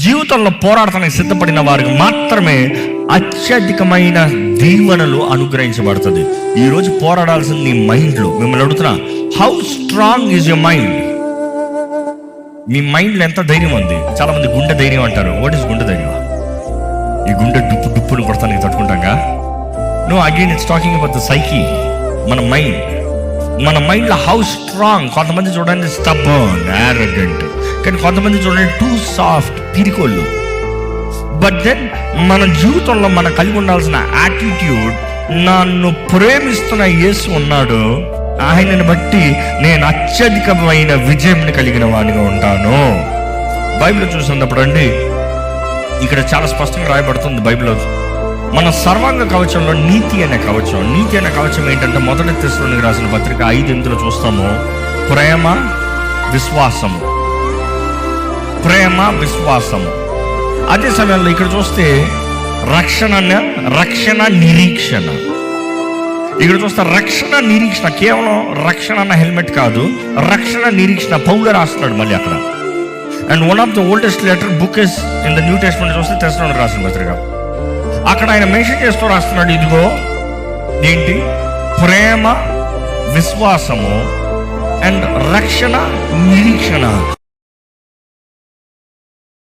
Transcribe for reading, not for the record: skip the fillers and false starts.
జీవితంలో పోరాడటానికి సిద్ధపడిన వారికి మాత్రమే అత్యధికమైన దీవెనలు అనుగ్రహించబడుతుంది. ఈరోజు పోరాడాల్సింది నీ మైండ్లో. మిమ్మల్ని అడుగుతున్నా, how strong is your mind? మీ మైండ్లో ఎంత ధైర్యం ఉంది? చాలా మంది గుండె ధైర్యం అంటారు. వాట్ ఈస్ గుండె ధైర్యం? ఈ గుండె డుప్పును కొడతానికి తట్టుకుంటాగా? No, again it's talking about the psyche. మన మైండ్లో హౌ స్ట్రాంగ్. కొంతమంది చూడండి స్టబర్న్, యారగెంట్, కానీ కొంతమంది చూడండి టూ సాఫ్ట్, పిరికోళ్ళు. బట్ దెన్ మన జీవితంలో మనం కలిగి ఉండాల్సిన యాటిట్యూడ్, నన్ను ప్రేమిస్తున్న యేసు ఉన్నాడు, ఆయనను బట్టి నేను అత్యధికమైన విజయం కలిగిన వాడిగా ఉంటాను. బైబిల్ చూసినప్పుడు అండి, ఇక్కడ చాలా స్పష్టంగా రాయబడుతుంది బైబిల్లో, మన సర్వాంగ కవచంలో నీతి అనే కవచం. నీతి అనే కవచం ఏంటంటే, మొదటి తెస్సలోనికి రాసిన పత్రిక 5:8 చూస్తాము, ప్రేమ విశ్వాసము. ప్రేమ విశ్వాసము. అదే సమయంలో ఇక్కడ చూస్తే రక్షణ నిరీక్షణ. ఇక్కడ చూస్తే రక్షణ నిరీక్షణ, కేవలం రక్షణ అన్న హెల్మెట్ కాదు, రక్షణ నిరీక్షణ పౌలు రాస్తున్నాడు మళ్ళీ అక్కడ. And one of the oldest letter book is in the new testament చూస్తే తెస్సలోనికి రాసిన పత్రిక. అక్కడ ఆయన మెన్షన్ చేస్తూ రాస్తున్నాడు, ఇదిగో ఏంటి, ప్రేమ విశ్వాసము అండ్ రక్షణ నిరీక్షణ.